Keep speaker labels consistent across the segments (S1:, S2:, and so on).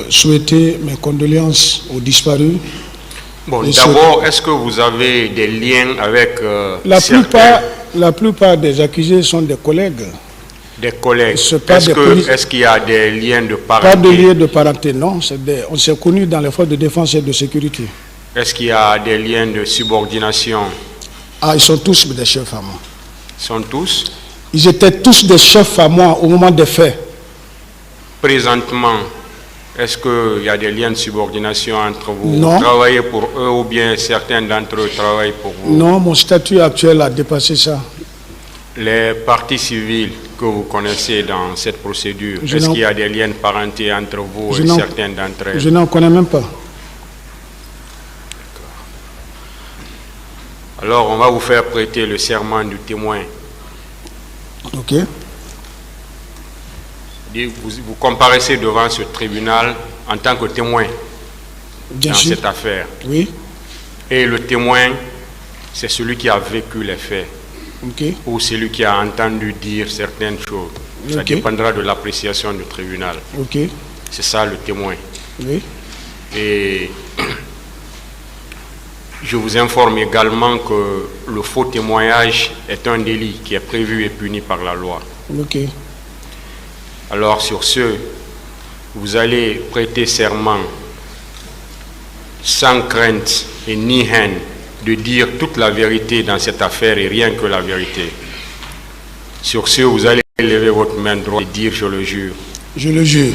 S1: Souhaiter mes condoléances aux disparus.
S2: Bon, d'abord, est-ce que vous avez des liens avec
S1: la plupart des accusés sont des collègues.
S2: Des collègues. Est-ce qu'il y a des liens de parenté?
S1: Pas de liens de parenté, non. On s'est connus dans les forces de défense et de sécurité.
S2: Est-ce qu'il y a des liens de subordination?
S1: Ah, ils sont tous des chefs à moi.
S2: Ils sont tous?
S1: Ils étaient tous des chefs à moi au moment des faits.
S2: Présentement, est-ce qu'il y a des liens de subordination entre vous?
S1: Non.
S2: Vous travaillez pour eux ou bien certains d'entre eux travaillent pour vous?
S1: Non, mon statut actuel a dépassé ça.
S2: Les parties civiles que vous connaissez dans cette procédure, est-ce qu'il y a des liens de parenté entre vous et certains d'entre elles?
S1: Je n'en connais même pas.
S2: Alors, on va vous faire prêter le serment du témoin.
S1: Ok.
S2: Vous comparaissez devant ce tribunal en tant que témoin dans cette affaire.
S1: Oui.
S2: Et le témoin, c'est celui qui a vécu les faits.
S1: Okay.
S2: Ou celui qui a entendu dire certaines choses. Ça dépendra de l'appréciation du tribunal.
S1: Okay.
S2: C'est ça le témoin.
S1: Oui.
S2: Et je vous informe également que le faux témoignage est un délit qui est prévu et puni par la loi.
S1: Okay.
S2: Alors sur ce, vous allez prêter serment sans crainte et ni haine de dire toute la vérité dans cette affaire et rien que la vérité. Sur ce, vous allez lever votre main droite et dire « je le jure ».
S1: Je le jure.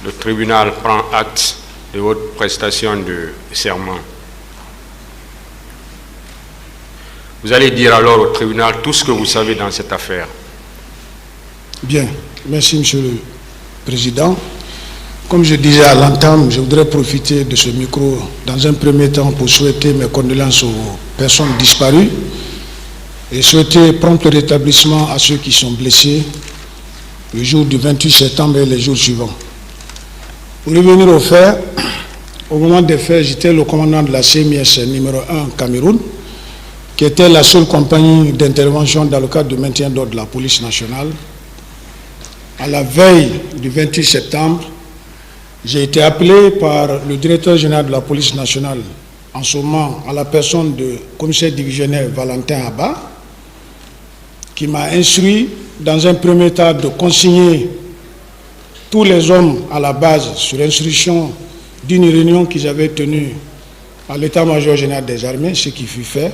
S2: Le tribunal prend acte de votre prestation de serment. Vous allez dire alors au tribunal tout ce que vous savez dans cette affaire.
S1: Bien, merci Monsieur le Président. Comme je disais à l'entame, je voudrais profiter de ce micro dans un premier temps pour souhaiter mes condoléances aux personnes disparues et souhaiter prompt rétablissement à ceux qui sont blessés le jour du 28 septembre et les jours suivants. Pour revenir aux faits, au moment des faits, j'étais le commandant de la CMIS numéro 1 Cameroun, qui était la seule compagnie d'intervention dans le cadre du maintien d'ordre de la police nationale. À la veille du 28 septembre, j'ai été appelé par le directeur général de la police nationale, en ce moment à la personne du commissaire divisionnaire Valentin Abba, qui m'a instruit dans un premier temps de consigner tous les hommes à la base sur instruction d'une réunion qu'ils avaient tenue à l'état-major général des armées, ce qui fut fait.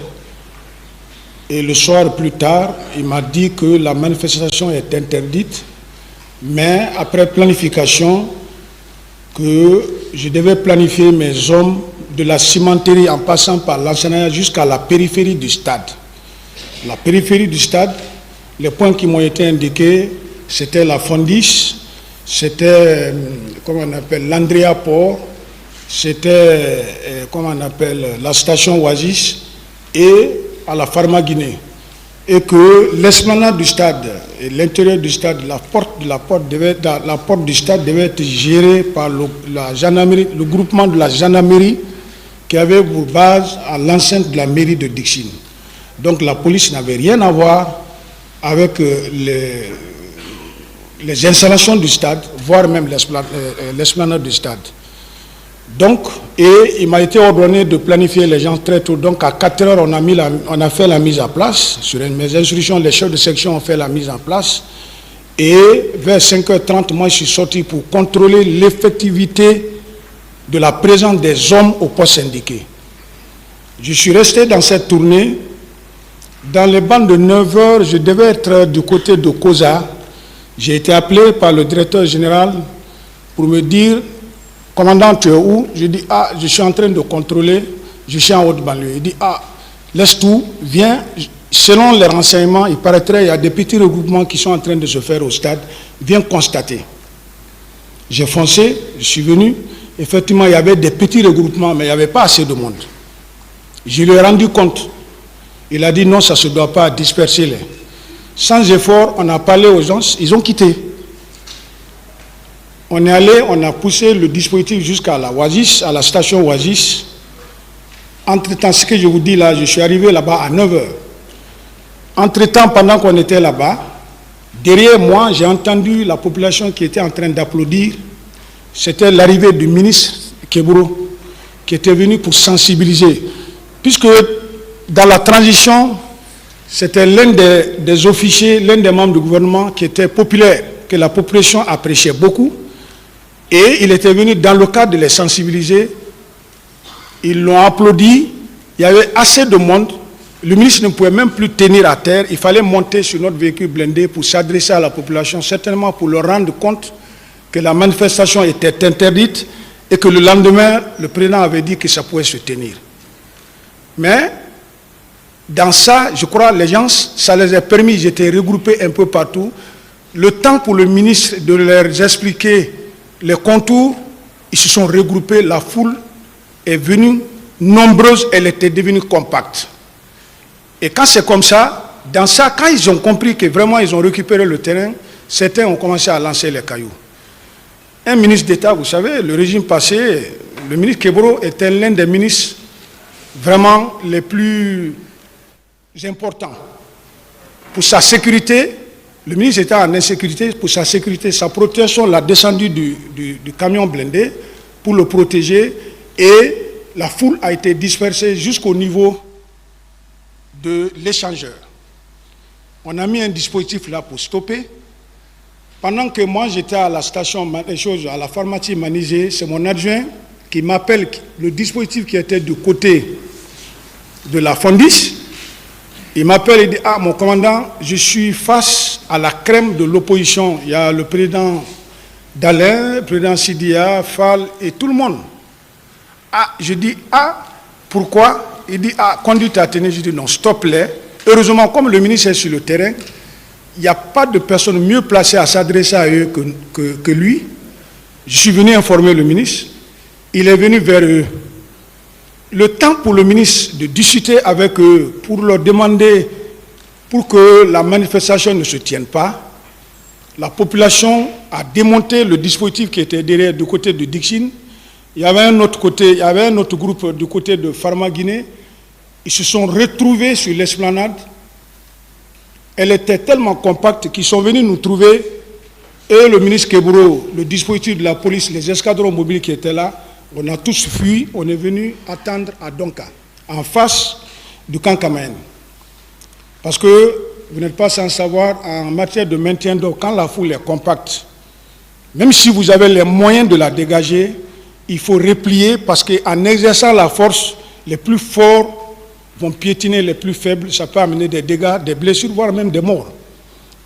S1: Et le soir plus tard, il m'a dit que la manifestation est interdite, mais après planification, que je devais planifier mes hommes de la cimenterie en passant par l'enseignant jusqu'à la périphérie du stade. La périphérie du stade, les points qui m'ont été indiqués, c'était la Fondis, c'était, comment on appelle, l'Andrea Port, c'était, comment on appelle, la station Oasis et à la Pharma Guinée. Et que l'esplanade du stade et l'intérieur du stade, la porte du stade devait être gérée par la gendarmerie, le groupement de la gendarmerie qui avait pour base à l'enceinte de la mairie de Dixine. Donc la police n'avait rien à voir avec les installations du stade, voire même l'esplanade du stade. Donc, et il m'a été ordonné de planifier les gens très tôt. Donc, à 4 heures, on a fait la mise en place. Sur mes instructions, les chefs de section ont fait la mise en place. Et vers 5h30, moi, je suis sorti pour contrôler l'effectivité de la présence des hommes au poste indiqué. Je suis resté dans cette tournée. Dans les bandes de 9h, je devais être du côté de Koza. J'ai été appelé par le directeur général pour me dire: commandant, tu es où? Je dis: ah, je suis en train de contrôler, je suis en haute banlieue. Il dit: ah, laisse tout, viens. Selon les renseignements, il paraîtrait qu'il y a des petits regroupements qui sont en train de se faire au stade. Viens constater. J'ai foncé, je suis venu. Effectivement, il y avait des petits regroupements, mais il n'y avait pas assez de monde. Je lui ai rendu compte. Il a dit: non, ça ne se doit pas, disperser les. Sans effort, on a parlé aux gens, ils ont quitté. On est allé, on a poussé le dispositif jusqu'à la Oasis, à la station Oasis. Entre-temps, ce que je vous dis là, je suis arrivé là-bas à 9h. Entre-temps, pendant qu'on était là-bas, derrière moi, j'ai entendu la population qui était en train d'applaudir c'était l'arrivée du ministre Keburo, qui était venu pour sensibiliser. Puisque dans la transition, c'était l'un des officiers, l'un des membres du gouvernement qui était populaire, que la population appréciait beaucoup. Et il était venu dans le cadre de les sensibiliser. Ils l'ont applaudi. Il y avait assez de monde. Le ministre ne pouvait même plus tenir à terre. Il fallait monter sur notre véhicule blindé pour s'adresser à la population, certainement pour leur rendre compte que la manifestation était interdite et que le lendemain, le président avait dit que ça pouvait se tenir. Mais dans ça, je crois, les gens, ça les a permis, ils étaient regroupés un peu partout. Le temps pour le ministre de leur expliquer les contours, ils se sont regroupés, la foule est venue nombreuse, elle était devenue compacte. Et quand c'est comme ça, dans ça, quand ils ont compris que vraiment ils ont récupéré le terrain, certains ont commencé à lancer les cailloux. Un ministre d'État, vous savez, le régime passé, le ministre Keburo était l'un des ministres vraiment les plus importants. Pour sa sécurité, le ministre était en insécurité, pour sa sécurité, sa protection, l'a descendu du camion blindé pour le protéger et la foule a été dispersée jusqu'au niveau de l'échangeur. On a mis un dispositif là pour stopper. Pendant que moi j'étais à la station, à la pharmacie Manizé, c'est mon adjoint qui m'appelle le dispositif qui était du côté de la Fondis. Il m'appelle et dit: ah, mon commandant, je suis face à la crème de l'opposition. Il y a le président Dalin, le président Sidia, Fall et tout le monde. Ah, je dis: ah, pourquoi? Il dit: ah, conduite à tenir. Je dis: non, stop-les. Heureusement, comme le ministre est sur le terrain, il n'y a pas de personne mieux placée à s'adresser à eux que lui. Je suis venu informer le ministre. Il est venu vers eux. Le temps pour le ministre de discuter avec eux, pour leur demander pour que la manifestation ne se tienne pas, la population a démonté le dispositif qui était derrière du côté de Dixine. Il y avait un autre côté, il y avait un autre groupe du côté de Pharma Guinée. Ils se sont retrouvés sur l'esplanade. Elle était tellement compacte qu'ils sont venus nous trouver. Et le ministre Keburo, le dispositif de la police, les escadrons mobiles qui étaient là, on a tous fui. On est venu attendre à Donka, en face du camp Kamaen. Parce que vous n'êtes pas sans savoir, en matière de maintien d'ordre, quand la foule est compacte, même si vous avez les moyens de la dégager, il faut replier parce qu'en exerçant la force, les plus forts vont piétiner les plus faibles, ça peut amener des dégâts, des blessures, voire même des morts.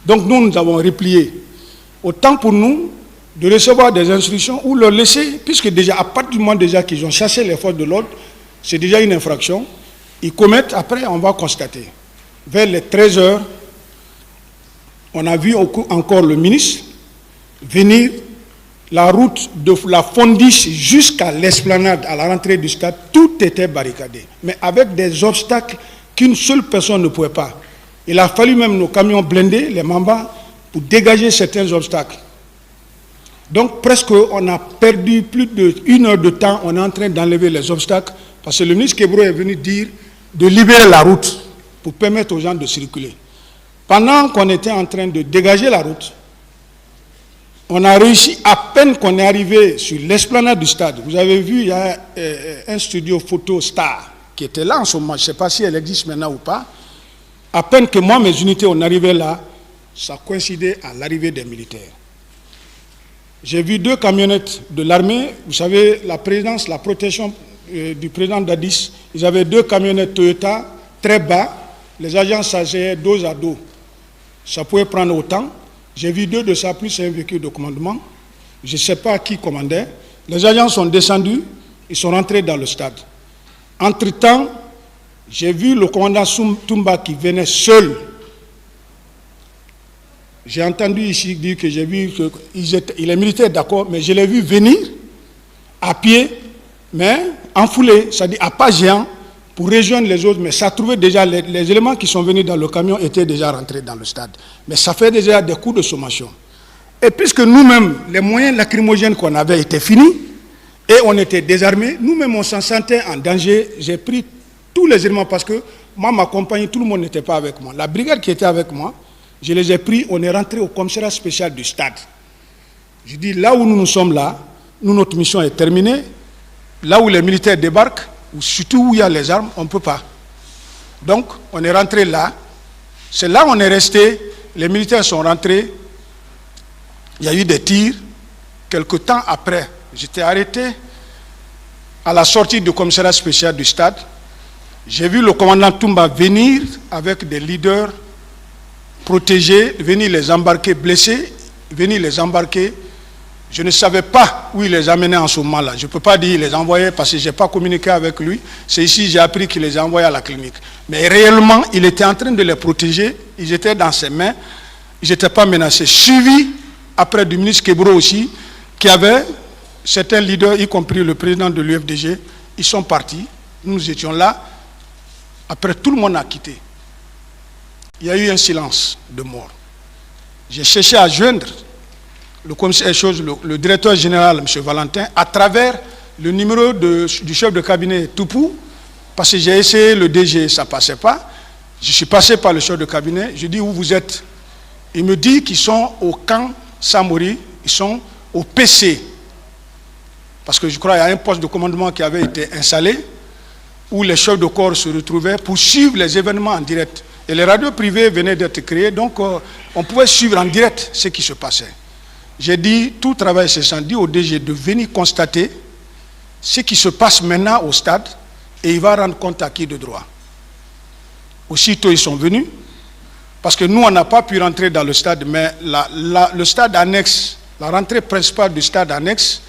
S1: Donc nous avons replié. Autant pour nous de recevoir des instructions ou leur laisser, puisque déjà, à partir du moment déjà qu'ils ont chassé les forces de l'ordre, c'est déjà une infraction. Ils commettent, après on va constater. Vers les 13 heures, on a vu encore le ministre venir. La route de la Fondis jusqu'à l'esplanade, à la rentrée du stade, tout était barricadé. Mais avec des obstacles qu'une seule personne ne pouvait pas. Il a fallu même nos camions blindés, les Mamba, pour dégager certains obstacles. Donc presque on a perdu plus d'1 heure de temps, on est en train d'enlever les obstacles, parce que le ministre Keburo est venu dire de libérer la route pour permettre aux gens de circuler. Pendant qu'on était en train de dégager la route, on a réussi, à peine qu'on est arrivé sur l'esplanade du stade. Vous avez vu, il y a un studio photo Star qui était là en ce moment. Je ne sais pas si elle existe maintenant ou pas. À peine que moi, mes unités, on arrivait là, ça coïncidait à l'arrivée des militaires. J'ai vu 2 camionnettes de l'armée. Vous savez, la présidence, la protection du président Dadis, ils avaient 2 camionnettes Toyota, très bas. Les agents s'asseyaient dos à dos. Ça pouvait prendre autant. J'ai vu 2 de ça, plus un véhicule de commandement. Je ne sais pas qui commandait. Les agents sont descendus, ils sont rentrés dans le stade. Entre-temps, j'ai vu le commandant Toumba qui venait seul. J'ai entendu ici dire que j'ai vu qu'il est militaire, d'accord, mais je l'ai vu venir à pied, mais enfoulé, c'est-à-dire à pas géant, pour rejoindre les autres, mais ça trouvait déjà, les éléments qui sont venus dans le camion étaient déjà rentrés dans le stade. Mais ça fait déjà des coups de sommation. Et puisque nous-mêmes, les moyens lacrymogènes qu'on avait étaient finis, et on était désarmés, nous-mêmes on s'en sentait en danger. J'ai pris tous les éléments parce que moi, ma compagnie, tout le monde n'était pas avec moi. La brigade qui était avec moi, je les ai pris, on est rentré au commissariat spécial du stade. Je dis, là où nous sommes là, Nous, notre mission est terminée. Là où les militaires débarquent, ou surtout où il y a les armes, on ne peut pas. Donc, on est rentré là. C'est là où on est resté. Les militaires sont rentrés. Il y a eu des tirs. Quelque temps après, j'étais arrêté à la sortie du commissariat spécial du stade. J'ai vu le commandant Toumba venir avec des leaders protégés, venir les embarquer blessés, venir les embarquer. Je ne savais pas où il les amenait en ce moment-là. Je ne peux pas dire qu'il les envoyait parce que je n'ai pas communiqué avec lui. C'est ici que j'ai appris qu'il les envoyait à la clinique. Mais réellement, il était en train de les protéger. Ils étaient dans ses mains. Ils n'étaient pas menacés. Suivi après du ministre Kebro aussi, qui avait certains leaders, y compris le président de l'UFDG. Ils sont partis. Nous étions là. Après, tout le monde a quitté. Il y a eu un silence de mort. J'ai cherché à joindre le commissaire le directeur général, M. Valentin, à travers le numéro du chef de cabinet Toupou, parce que j'ai essayé le DG, ça ne passait pas. Je suis passé par le chef de cabinet, je dis où vous êtes. Il me dit qu'ils sont au camp Samori, ils sont au PC. Parce que je crois qu'il y a un poste de commandement qui avait été installé, où les chefs de corps se retrouvaient pour suivre les événements en direct. Et les radios privées venaient d'être créées, donc on pouvait suivre en direct ce qui se passait. J'ai dit, tout travail cessant, dit au DG de venir constater ce qui se passe maintenant au stade et il va rendre compte à qui de droit. Aussitôt, ils sont venus, parce que nous, on n'a pas pu rentrer dans le stade, mais le stade annexe, la rentrée principale du stade annexe,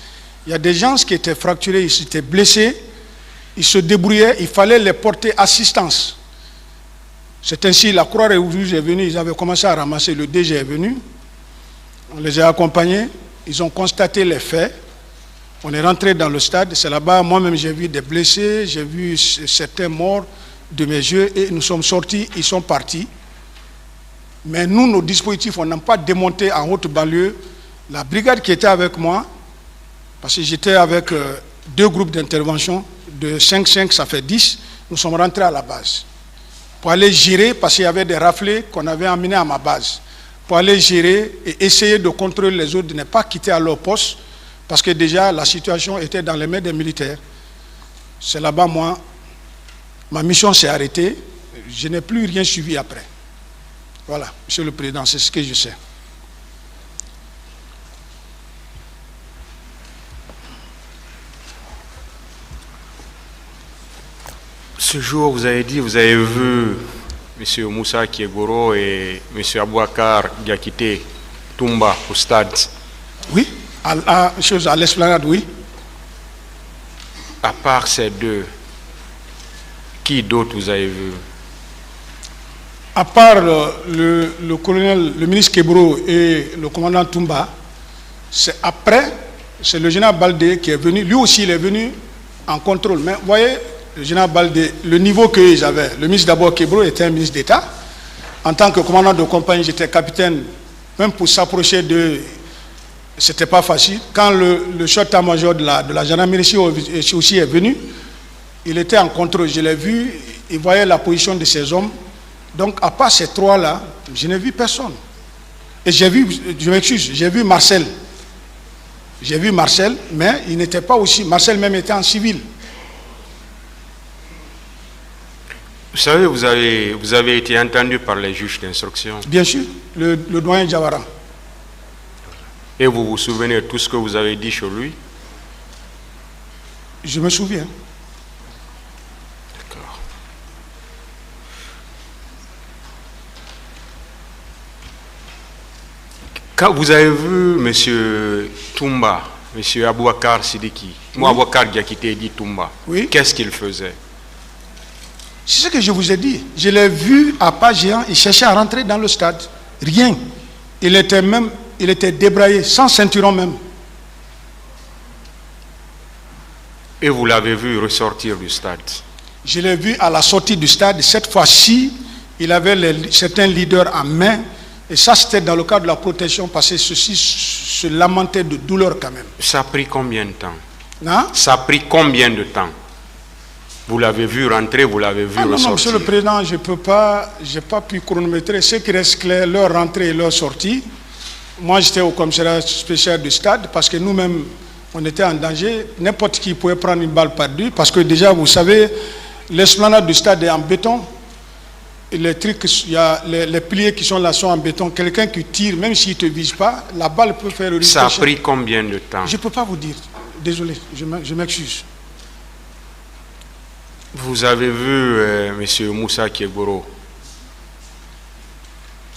S1: il y a des gens qui étaient fracturés, ils étaient blessés, ils se débrouillaient, il fallait les porter assistance. C'est ainsi, la Croix-Rouge est venue, ils avaient commencé à ramasser, le DG est venu. On les a accompagnés, ils ont constaté les faits. On est rentré dans le stade, c'est là-bas, moi-même j'ai vu des blessés, j'ai vu certains morts de mes yeux et nous sommes sortis, ils sont partis. Mais nous, nos dispositifs, on n'a pas démonté en haute banlieue. La brigade qui était avec moi, parce que j'étais avec deux groupes d'intervention, de 5-5, ça fait 10, nous sommes rentrés à la base. Pour aller gérer, parce qu'il y avait des raflés qu'on avait emmenés à ma base. Pour aller gérer et essayer de contrôler les autres, de ne pas quitter à leur poste, parce que déjà la situation était dans les mains des militaires. C'est là-bas, moi, ma mission s'est arrêtée, je n'ai plus rien suivi après. Voilà, Monsieur le Président, c'est ce que je sais.
S2: Ce jour, vous avez dit, vous avez vu M. Moussa Kiegoro et M. Abouakar Diakité Toumba au stade.
S1: Oui, à l'esplanade, oui.
S2: À part ces deux, qui d'autre vous avez vu?
S1: À part le colonel, le ministre Kebro et le commandant Toumba, c'est après, c'est le général Baldé qui est venu. Lui aussi, il est venu en contrôle. Mais vous voyez, le général Baldé, le niveau qu'ils avaient, le ministre d'abord Kebro était un ministre d'État. En tant que commandant de compagnie, j'étais capitaine, même pour s'approcher de... C'était pas facile. Quand le chef d'état-major de la gendarmerie aussi est venu, il était en contrôle. Je l'ai vu, il voyait la position de ces hommes. Donc, à part ces trois-là, je n'ai vu personne. Et j'ai vu, je m'excuse, j'ai vu Marcel. J'ai vu Marcel, mais il n'était pas aussi... Marcel même était en civil.
S2: Vous savez, vous avez été entendu par les juges d'instruction.
S1: Bien sûr, le doyen Diawara.
S2: Et vous vous souvenez de tout ce que vous avez dit sur lui?
S1: Je me souviens.
S2: D'accord. Quand vous avez vu M. Toumba, M. Abouakar Sidiki, moi Abouakar Diakité dit Toumba,
S1: oui.
S2: Qu'est-ce qu'il faisait?
S1: C'est ce que je vous ai dit. Je l'ai vu à pas géant, il cherchait à rentrer dans le stade. Rien. Il était débraillé, sans ceinturon même.
S2: Et vous l'avez vu ressortir du stade?
S1: Je l'ai vu à la sortie du stade. Cette fois-ci, il avait certains leaders en main. Et ça, c'était dans le cadre de la protection, parce que ceux-ci se lamentaient de douleur quand même.
S2: Ça a pris combien de temps?
S1: Hein?
S2: Ça a pris combien de temps? Vous l'avez vu rentrer, vous l'avez vu ressortir?
S1: Non, Monsieur le Président, je n'ai pas pu chronométrer. Ce qui reste clair, leur rentrée et leur sortie. Moi, j'étais au commissariat spécial du stade, parce que nous-mêmes, On était en danger. N'importe qui pouvait prendre une balle perdue parce que déjà, vous savez, l'esplanade du stade est en béton. Et les trucs, il y a les piliers qui sont là sont en béton. Quelqu'un qui tire, même s'il ne te vise pas, la balle peut faire le risque.
S2: Ça a pris combien de temps?
S1: Je ne peux pas vous dire. Désolé, je m'excuse.
S2: Vous avez vu M. Moussa Keboro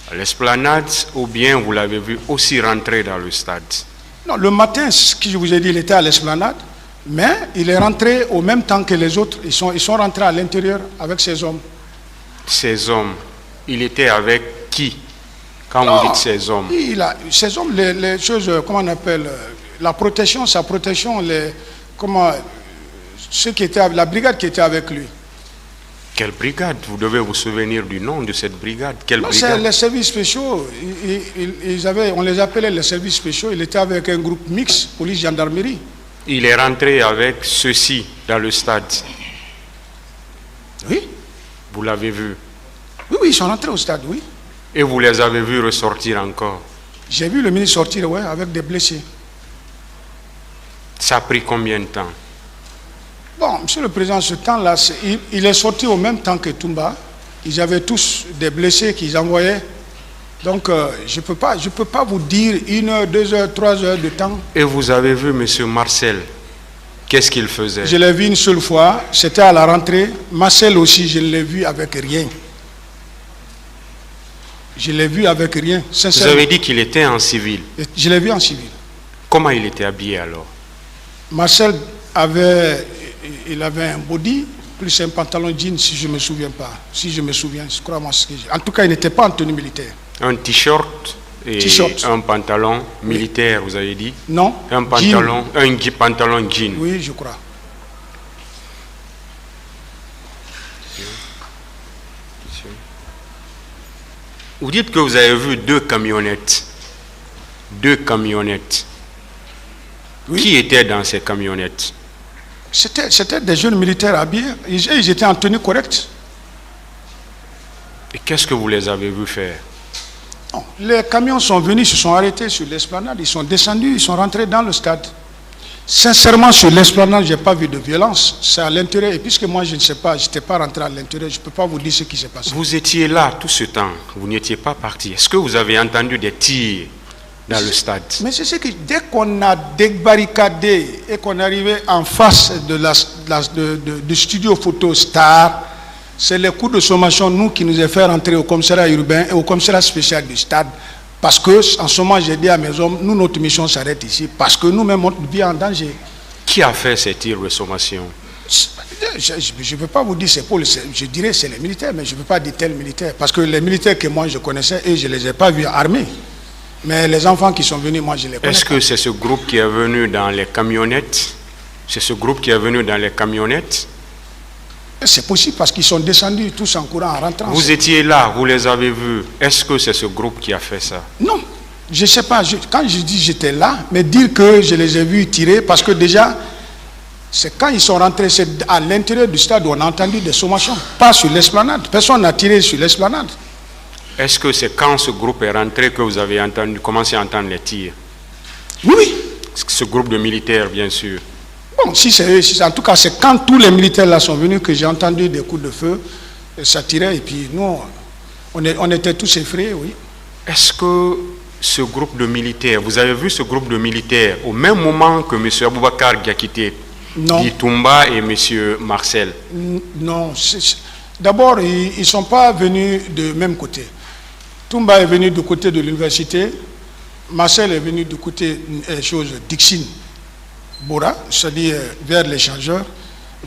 S2: à l'esplanade ou bien vous l'avez vu aussi rentrer dans le stade?
S1: Non, le matin, ce que je vous ai dit, il était à l'esplanade, mais il est rentré au même temps que les autres. Ils sont rentrés à l'intérieur avec ces hommes.
S2: Ces hommes, il était avec qui quand vous dites ces hommes?
S1: Ces hommes, les choses, comment on appelle, la protection, sa protection, ceux qui étaient, la brigade qui était avec lui.
S2: Quelle brigade? Vous devez vous souvenir du nom de cette brigade. Quelle
S1: Non,
S2: brigade?
S1: c'est les services spéciaux. On les appelait les services spéciaux. Il était avec un groupe mixte, police-gendarmerie.
S2: Il est rentré avec ceux-ci dans le stade.
S1: Oui.
S2: Vous l'avez vu?
S1: Oui, ils sont rentrés au stade, oui.
S2: Et vous les avez vus ressortir encore?
S1: J'ai vu le ministre sortir, ouais, avec des blessés.
S2: Ça a pris combien de temps?
S1: Bon, Monsieur le Président, ce temps-là, il est sorti au même temps que Toumba. Ils avaient tous des blessés qu'ils envoyaient. Donc, je peux pas vous dire 1 heure, 2 heures, 3 heures de temps.
S2: Et vous avez vu M. Marcel? Qu'est-ce qu'il faisait?
S1: Je l'ai vu une seule fois, c'était à la rentrée. Marcel aussi, je l'ai vu avec rien. Je l'ai vu avec rien, sincèrement.
S2: Vous avez dit qu'il était en civil.
S1: Je l'ai vu en civil.
S2: Comment il était habillé alors?
S1: Marcel avait un body, plus un pantalon jean, si je ne me souviens pas. Si je me souviens, crois-moi ce que j'ai. En tout cas, il n'était pas en tenue militaire.
S2: Un t-shirt et un pantalon militaire, vous avez dit?
S1: Non.
S2: Un pantalon, un pantalon jean.
S1: Oui, je crois.
S2: Vous dites que vous avez vu 2 camionnettes. 2 camionnettes. Oui. Qui était dans ces camionnettes?
S1: C'était des jeunes militaires habillés. Ils étaient en tenue correcte.
S2: Et qu'est-ce que vous les avez vus faire?
S1: Non, les camions sont venus, se sont arrêtés sur l'esplanade, ils sont descendus, ils sont rentrés dans le stade. Sincèrement, sur l'esplanade, je n'ai pas vu de violence. C'est à l'intérieur. Et puisque moi, je ne sais pas, je n'étais pas rentré à l'intérieur, je ne peux pas vous dire ce qui s'est passé.
S2: Vous étiez là tout ce temps, vous n'étiez pas parti. Est-ce que vous avez entendu des tirs dans le stade?
S1: Mais c'est ce que, dès qu'on a débarricadé et qu'on est arrivé en face du studio photo Star, c'est les coups de sommation, nous, qui nous a fait rentrer au commissariat urbain et au commissariat spécial du stade. Parce que, en ce moment, j'ai dit à mes hommes, nous, notre mission s'arrête ici, parce que nous-mêmes, notre vie est en danger.
S2: Qui a fait ces tirs de sommation?
S1: Je ne veux pas vous dire c'est pour je dirais c'est les militaires, mais je ne veux pas dire tel militaire. Parce que les militaires que moi je connaissais, et je ne les ai pas vus armés. Mais les enfants qui sont venus, moi je les connais.
S2: Est-ce que c'est ce groupe qui est venu dans les camionnettes? C'est ce groupe qui est venu dans les camionnettes?
S1: C'est possible parce qu'ils sont descendus tous en courant, en rentrant.
S2: Vous étiez là, vous les avez vus. Est-ce que c'est ce groupe qui a fait ça?
S1: Non, je ne sais pas. Quand je dis j'étais là, mais dire que je les ai vus tirer, parce que déjà, c'est quand ils sont rentrés, c'est à l'intérieur du stade où on a entendu des sommations, pas sur l'esplanade. Personne n'a tiré sur l'esplanade.
S2: Est-ce que c'est quand ce groupe est rentré que vous avez commencé à entendre les tirs?
S1: Oui.
S2: Ce groupe de militaires, bien sûr.
S1: Bon, en tout cas, c'est quand tous les militaires là sont venus que j'ai entendu des coups de feu, et ça tirait, et puis nous, on était tous effrayés, oui.
S2: Est-ce que ce groupe de militaires, vous avez vu ce groupe de militaires au même moment que M. Aboubakar qui a quitté Toumba et M. Marcel?
S1: Non, d'abord, ils ne sont pas venus du même côté. Toumba est venu du côté de l'université, Marcel est venu du côté Dixine. Bora, c'est-à-dire vers l'échangeur,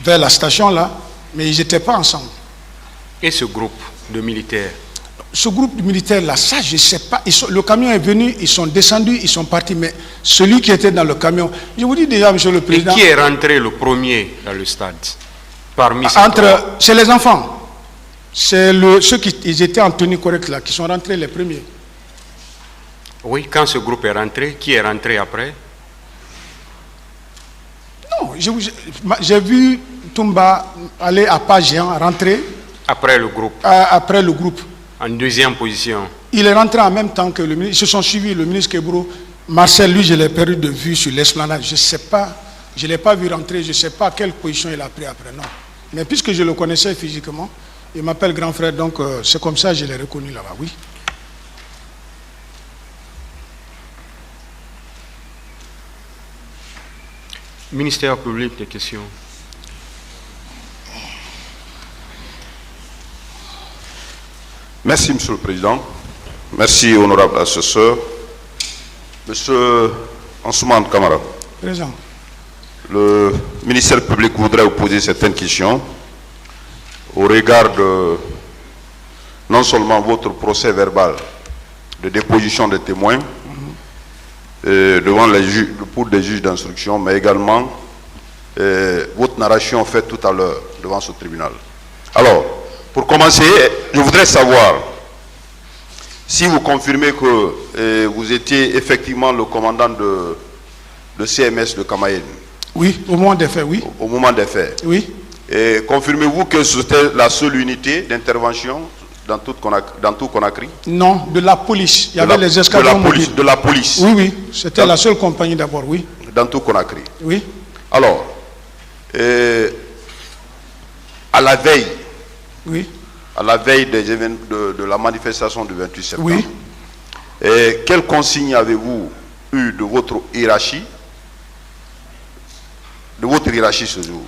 S1: vers la station là, mais ils n'étaient pas ensemble.
S2: Et ce groupe de militaires?
S1: Ce groupe de militaires là, ça je ne sais pas. Le camion est venu, ils sont descendus, ils sont partis, mais celui qui était dans le camion, je vous dis déjà, Monsieur le Président.
S2: Et qui est rentré le premier dans le stade? Parmi ces
S1: c'est les enfants. C'est ceux qui étaient en tenue correcte là, qui sont rentrés les premiers.
S2: Oui, quand ce groupe est rentré, qui est rentré après?
S1: Non, j'ai vu Toumba aller à pas géant, rentrer.
S2: Après le groupe?
S1: Après le groupe.
S2: En deuxième position?
S1: Il est rentré en même temps que le ministre. Ils se sont suivis, le ministre Kebro Marcel, lui, je l'ai perdu de vue sur l'esplanade. Je ne sais pas, je ne l'ai pas vu rentrer, je ne sais pas quelle position il a pris après, non. Mais puisque je le connaissais physiquement, il m'appelle grand frère, donc c'est comme ça que je l'ai reconnu là-bas, oui.
S2: Ministère public, des questions.
S3: Merci, Monsieur le Président. Merci, honorable assesseur. Monsieur Ansoumane Kamara.
S1: Présent.
S3: Le ministère public voudrait vous poser certaines questions au regard de non seulement votre procès verbal de déposition des témoins devant les juges, pour des juges d'instruction, mais également votre narration faite tout à l'heure devant ce tribunal. Alors, pour commencer, je voudrais savoir si vous confirmez que vous étiez effectivement le commandant de CMS de Camaïenne.
S1: Oui, au moment des faits, oui.
S3: Au moment des faits.
S1: Oui.
S3: Et confirmez-vous que c'était la seule unité d'intervention dans tout Conakry?
S1: Non, de la police. Il y avait les escadrons mobiles.
S3: De la police.
S1: Oui, oui. C'était la seule compagnie d'abord, oui.
S3: Dans tout Conakry.
S1: Oui.
S3: Alors, à la veille,
S1: oui,
S3: à la veille des événements de la manifestation du 28 septembre,
S1: oui.
S3: Quelle consigne avez-vous eu de votre hiérarchie? De votre hiérarchie ce jour?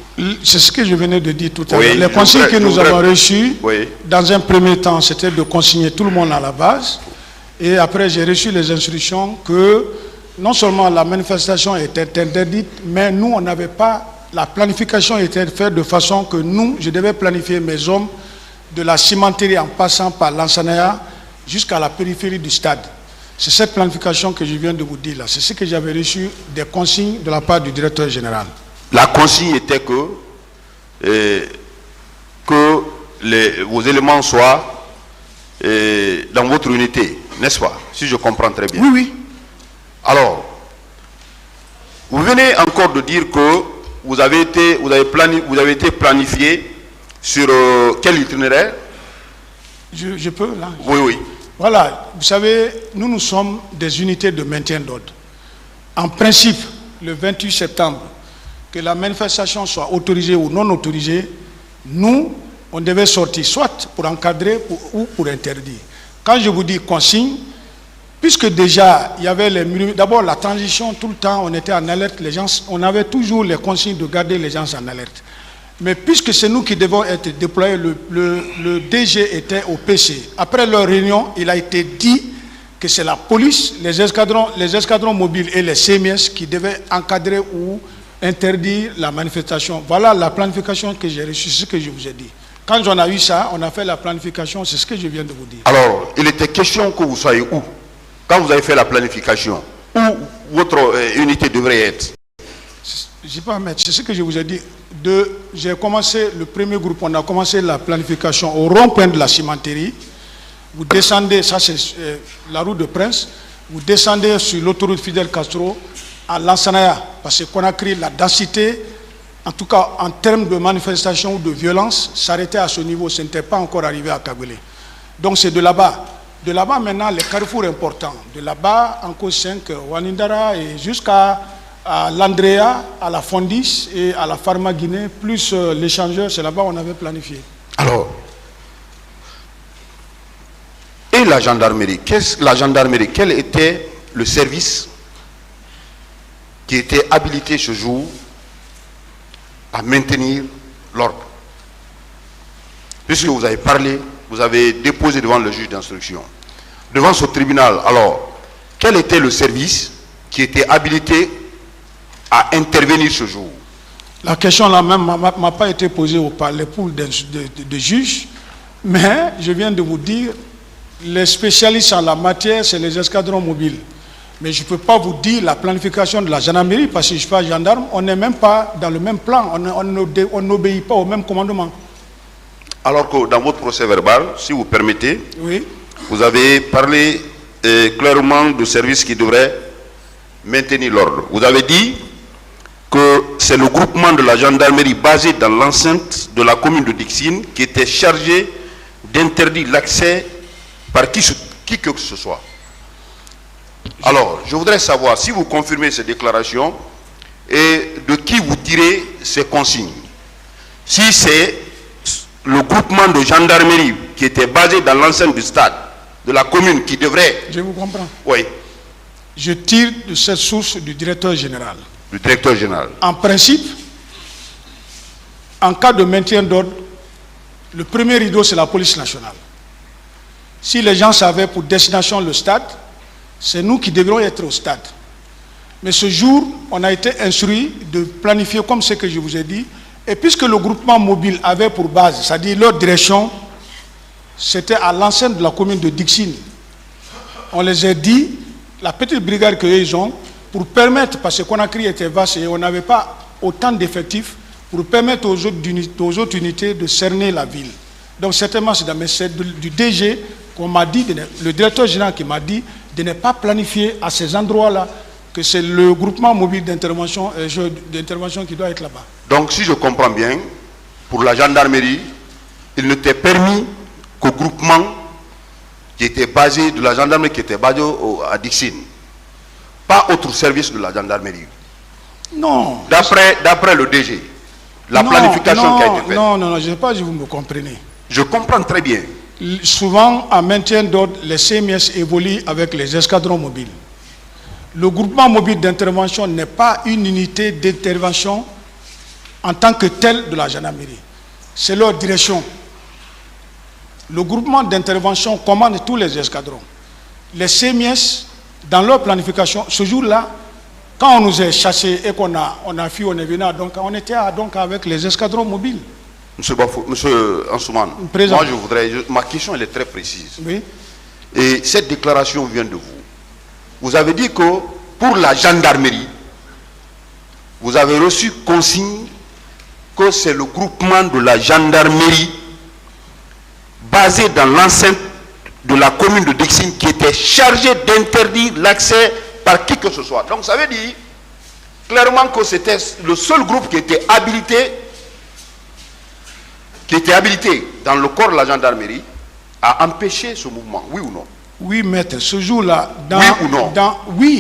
S1: C'est ce que je venais de dire tout à
S3: Oui,
S1: l'heure. Les consignes que nous avons reçues,
S3: oui,
S1: dans un premier temps, c'était de consigner tout le monde à la base. Et après, j'ai reçu les instructions que non seulement la manifestation était interdite, mais nous, on n'avait pas... La planification était faite de façon que nous, je devais planifier mes hommes de la cimenterie en passant par l'Ansanaya jusqu'à la périphérie du stade. C'est cette planification que je viens de vous dire là. C'est ce que j'avais reçu des consignes de la part du directeur général. La consigne était que vos éléments soient dans votre unité, n'est-ce pas? Si je comprends très bien. Oui, oui. Alors, vous venez encore de dire que vous avez été planifié sur quel itinéraire? Je peux, là? Oui, oui. Voilà, vous savez, nous sommes des unités de maintien d'ordre. En principe, le 28 septembre, que la manifestation soit autorisée ou non autorisée, nous, on devait sortir soit pour encadrer ou pour interdire. Quand je vous dis consigne, puisque déjà, il y avait les... D'abord, la transition, tout le temps, on était en alerte, les gens, on avait toujours les consignes de garder les gens en alerte. Mais puisque c'est nous qui devons être déployés, le DG était au PC. Après leur réunion, il a été dit que c'est la police, les escadrons mobiles et les CMS qui devaient encadrer ou interdire la manifestation. Voilà la planification que j'ai reçue, c'est ce que je vous ai dit. Quand on a eu ça, on a fait la planification, c'est ce que je viens de vous dire. Alors, il était question que vous soyez où? Quand vous avez fait la planification, où votre unité devrait être? Je ne sais pas, mais c'est ce que je vous ai dit. J'ai commencé, le premier groupe, on a commencé la planification au rond-point de la cimenterie. Vous descendez, ça c'est la route de Prince, vous descendez sur l'autoroute Fidel Castro à Lansanaya, parce que Conakry, la densité, en tout cas en termes de manifestation ou de violence, s'arrêtait à ce niveau, ce n'était pas encore arrivé à Kagoulé. Donc c'est de là-bas. De là-bas maintenant, les carrefours importants. De là-bas, encore 5, Wanindara et jusqu'à l'Andrea, à la Fondis et à la Pharma Guinée, plus l'échangeur, c'est là-bas on avait planifié. Alors, et la gendarmerie, quel était le service qui était habilité ce jour à maintenir l'ordre? Puisque vous avez parlé, vous avez déposé devant le juge d'instruction, devant ce tribunal, alors, quel était le service qui était habilité à intervenir ce jour? La question là même m'a pas été posée par les poules de juges, mais je viens de vous dire, les spécialistes en la matière, c'est les escadrons mobiles. Mais je ne peux pas vous dire la planification de la gendarmerie, parce que je ne suis pas gendarme, on n'est même pas dans le même plan, on n'obéit pas au même commandement. Alors que dans votre procès verbal, si vous permettez, oui, vous avez parlé clairement de services qui devraient maintenir l'ordre. Vous avez dit que c'est le groupement de la gendarmerie basé dans l'enceinte de la commune de Dixine qui était chargé d'interdire l'accès par qui que ce soit.
S3: Alors, je voudrais savoir si vous confirmez ces déclarations et de qui vous tirez ces consignes. Si c'est le groupement de gendarmerie qui était basé dans l'enceinte du stade, de la commune qui devrait...
S1: Je vous comprends.
S3: Oui.
S1: Je tire de cette source du directeur général.
S3: Du directeur général.
S1: En principe, en cas de maintien d'ordre, le premier rideau, c'est la police nationale. Si les gens savaient pour destination le stade, c'est nous qui devrions être au stade. Mais ce jour, on a été instruit de planifier comme ce que je vous ai dit. Et puisque le groupement mobile avait pour base, c'est-à-dire leur direction, c'était à l'enceinte de la commune de Dixine. On les a dit, la petite brigade qu'ils ont, pour permettre, parce que Conakry était vaste et on n'avait pas autant d'effectifs, pour permettre aux autres unités de cerner la ville. Donc certainement, c'est du DG qu'on m'a dit, le directeur général qui m'a dit de ne pas planifier à ces endroits-là, que c'est le groupement mobile d'intervention qui doit être là-bas.
S3: Donc si je comprends bien, pour la gendarmerie, il n'était permis qu'au groupement qui était basé, de la gendarmerie qui était basé à Dixine, pas autre service de la gendarmerie.
S1: Non.
S3: D'après le DG, la planification qui a été faite.
S1: Non, je ne sais pas si vous me comprenez.
S3: Je comprends très bien.
S1: Souvent, en maintien d'ordre, les CMS évoluent avec les escadrons mobiles. Le groupement mobile d'intervention n'est pas une unité d'intervention en tant que telle de la gendarmerie. C'est leur direction. Le groupement d'intervention commande tous les escadrons. Les CMS, dans leur planification, ce jour-là, quand on nous a chassés et qu'on a fui, on est venu à Donka, on était à Donka avec les escadrons mobiles.
S3: Monsieur Ansoumane, ma question elle est très précise.
S1: Oui.
S3: Et cette déclaration vient de vous. Vous avez dit que pour la gendarmerie, vous avez reçu consigne que c'est le groupement de la gendarmerie basé dans l'enceinte de la commune de Dixine qui était chargé d'interdire l'accès par qui que ce soit. Donc ça veut dire clairement que c'était le seul groupe qui était habilité dans le corps de la gendarmerie à empêcher ce mouvement, oui ou non?
S1: Oui, maître, ce jour-là,
S3: oui ou non?
S1: Oui.